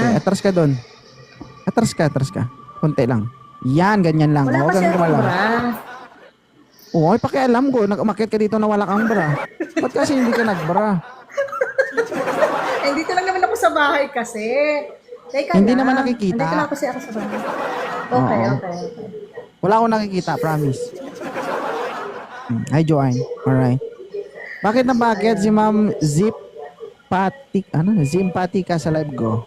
Okay, atras ka doon. Atras ka. Konti lang. Yan, ganyan lang. Wala Huwag kasi kang akong gumalaw. bra. Oo, pakialam ko. Umakyat ka dito na wala kang bra. Ba't kasi hindi ka nagbra? Eh, dito lang naman ako sa bahay kasi. Teka Hindi lang. naman nakikita. Andito lang kasi ako sa bahay. Okay, Oo. okay. Wala akong nakikita, promise. Hi, Joanne. Alright. Bakit na bakit si Ma'am Zimpatika sa live ko?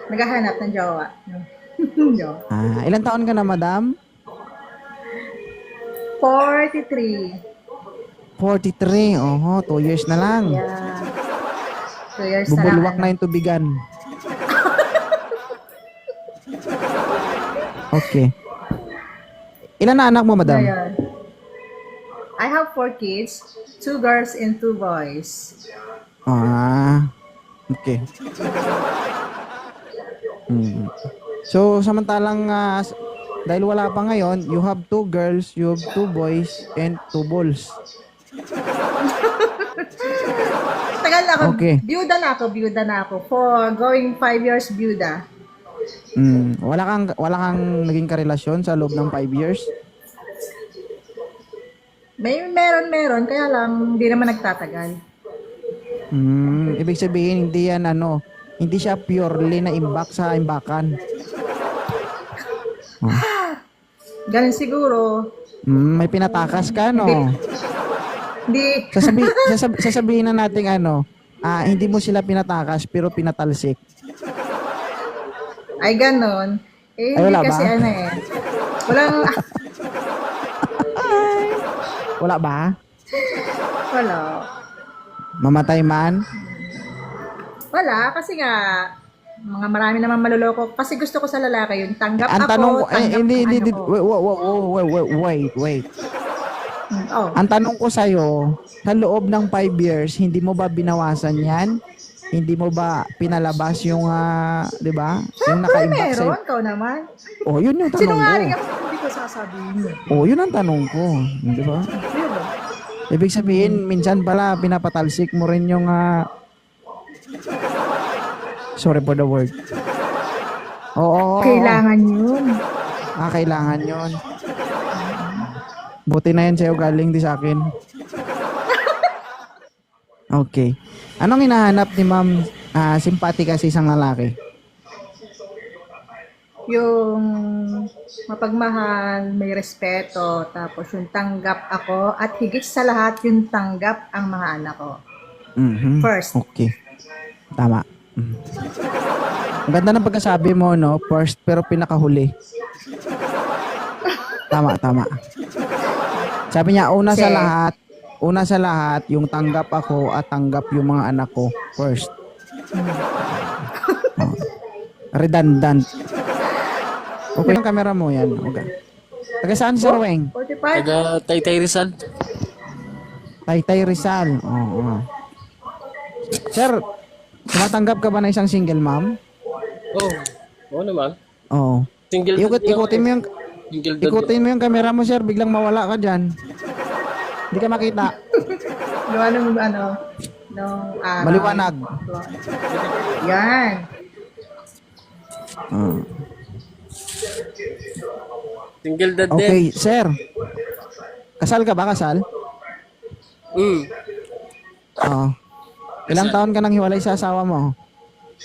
Naghahanap ng jowa. Jowa. Ilan taon ka na, madam? 43. 43. Oho, 2 years na lang. Yeah. 2 years Bubulwak na lang. na yung tubigan. Okay. Ilan na anak mo, madam? Ngayon. I have 4 kids, 2 girls and 2 boys. Okay. So, samantalang dahil wala pa ngayon, you have 2 girls, you have 2 boys, and 2 balls. Tagal na ako. Okay. Byuda na ako. For going 5 years byuda. Wala kang naging karelasyon sa loob ng 5 years? Meron. Kaya lang, hindi naman nagtatagal. Ibig sabihin, hindi siya purely na imbak sa imbakan. Ganun siguro. May pinatakas ka, no? Hindi. Sasabihin na natin hindi mo sila pinatakas pero pinatalsik. Ay, ganon. Eh, Ay, hindi wala kasi ba? Walang, Wala ba? wala. Mamatay man? Wala, kasi nga, marami naman maluloko. Kasi gusto ko sa lalaki yun. Tanggap Ang ako, tanong ko, tanggap hindi, ko. wait. Oh. Ang tanong ko sa'yo, sa loob ng 5 years, hindi mo ba binawasan yan? Hindi mo ba pinalabas yung, di ba? Yung naka-imbak sa'yo. Meron, ikaw naman. Oh, yun yung tanong ko. Sinungaling ako, hindi ko sasabihin yun. Oh, yun ang tanong ko. Di ba? Ibig sabihin, minsan pala, pinapatalsik mo rin yung, sorry for the word. Oo. Kailangan yun. Kailangan yun. Buti na yan sa'yo, galing di sa akin. Okay. Anong hinahanap ni Ma'am Simpatika sa isang lalaki? Yung mapagmahal, may respeto, tapos yung tanggap ako, at higit sa lahat, yung tanggap ang mga anak ko. First. Okay. Tama. Ang ganda ng pagkasabi mo, no? First, pero pinakahuli. Tama. Sabi niya, una sa lahat, yung tanggap ako at tanggap yung mga anak ko first. Redundant. Okay yung camera mo yan. Okay. Taga saan si Sir Weng? 45? Taga Taytay Rizal. Taytay Rizal. Oo. Sir, tumatanggap ka ba ng isang single mom? Oo naman. Oo. Single dad din ako Ikutin mo yung Single dad. ikutin mo yung camera mo, sir. Biglang mawala ka dyan. Hindi ka makita. Gawa nung nung araw. Maliwanag. Yan. Single dad din. Okay, sir. Kasal ka ba? Kasal? Oo. Ilang taon ka nang hiwalay sa asawa mo?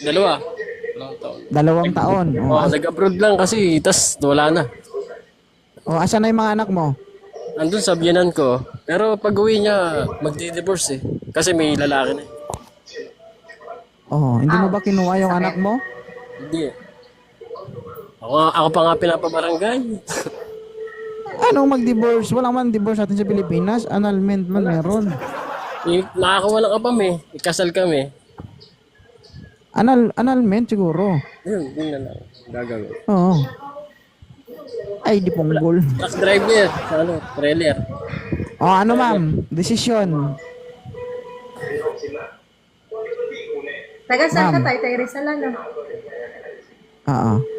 2. Ilang taon. 2 taon. Nag-abroad lang kasi, tas wala na. Asan na yung mga anak mo? Andun sa biyanan ko. Pero pag uwi niya, magdi-divorce eh. Kasi may lalaki na eh. Hindi mo ba kinuha yung anak mo? Hindi eh. Ako pa nga pinapabarangay. Anong mag-divorce? Wala man divorce natin sa Pilipinas. Annulment man meron. Nakakuha ng kapam eh. Ikasal kami. Annulment siguro. Yun na lang. Gagawin. Oo. Ay, di punggol. Truck driver. Trailer. Ano ma'am? Desisyon. Taga saan ka, Ma'am. Taytay Rizal, ano?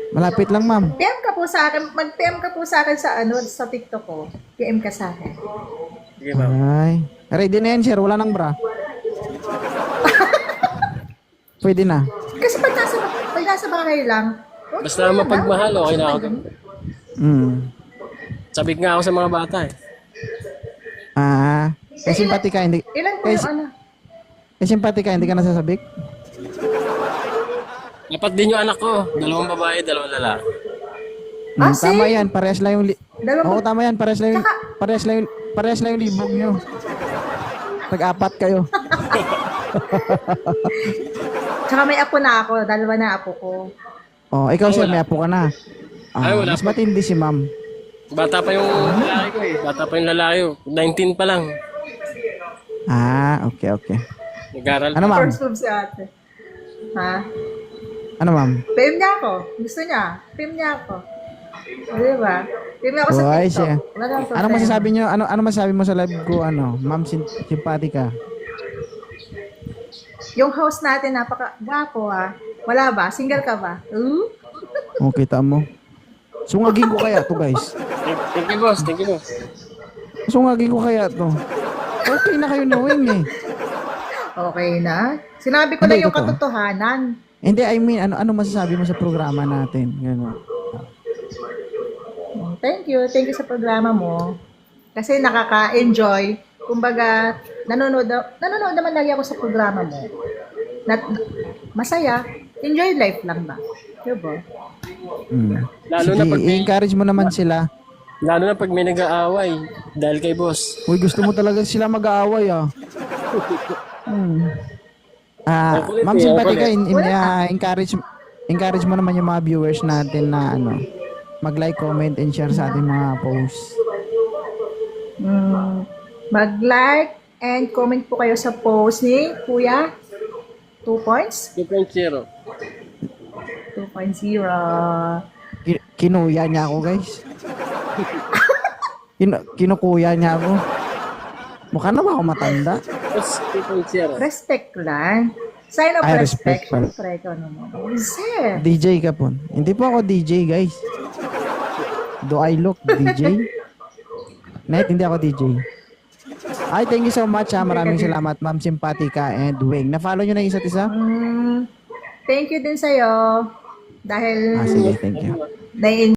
Malapit lang ma'am. PM ka po sa akin, mag-PM ka po sa akin sa TikTok ko. PM ka sa akin. Sige ma'am. Ay. Ready na yan, sir. Wala nang bra. Pwede na. Kasi pag nasa bahay lang. Okay Basta lang, mapagmahal, okay na ako doon. Sabik nga ako sa mga bata eh. Kasi simpati ka, hindi. Ilan po Kasi, yung ano? kasi simpati ka, hindi ka nasasabik? Dapat din yung anak ko. 2 babae, 2 lalaki. Tama yan, parehas lang yung Oo, tama yan, parehas lang yung Tsaka- parehas lang yung libog nyo. Tag-apat kayo. Tsaka may apo na ako. 2 na apo ko. Oh, ikaw sir, may apo ka na. Ay, wala Mas pa. matindi si ma'am. Bata pa yung lalaki ko eh. Bata pa yung lalaki ko. 19 pa lang. Okay. Nag-aral. Ano ma'am? First love si ate. Ha? Ano ma'am? Fame niya ako. Gusto niya. Fame niya ako. Di ba? Fame niya ako sa Buhay TikTok. siya. Walang Ano problema. masasabi nyo? Ano masasabi mo sa live ko? Ma'am, simpati ka. Yung host natin, napaka-gwapo ah. Wala ba? Single ka ba? Oh, kita mo. Sungagin ko kaya to, guys. Thank you, boss. Thank you, boss. Sungagin ko kaya to. Okay na kayo knowing eh. Okay na. Sinabi ko Hindi, lang yung totoo. katotohanan. Hindi, I mean, ano masasabi mo sa programa natin? Gano'n. Thank you. Thank you sa programa mo. Kasi nakaka-enjoy. Kumbaga, nanonood naman lagi ako sa programa mo. Masaya. Enjoy life lang ba? Diba? Lalo na pag may, I-encourage mo naman sila. lalo na pag may nag-aaway. Dahil kay boss. Uy, gusto mo talaga sila mag-aaway ah. Ma'am, simpati ka, encourage mo naman yung mga viewers natin na mag-like, comment, and share sa ating mga posts. Mag-like and comment po kayo sa post ni Kuya. 2 points? 2.0. 2.0. Kinuya niya ako, guys. Kinukuya niya ako. Mukha na ba ako matanda? Boss, 2.0. Respect lang. Sign of Ay, respect. respect pala. Siyempre, ikaw naman. Sir. DJ ka po. Hindi po ako DJ, guys. Do I look DJ? Net, hindi ako DJ. Ay, thank you so much ha. Maraming salamat, Ma'am Simpatica and Wing. Na-follow nyo na yung isa't isa? Thank you din sa'yo. Dahil Sige, thank you. na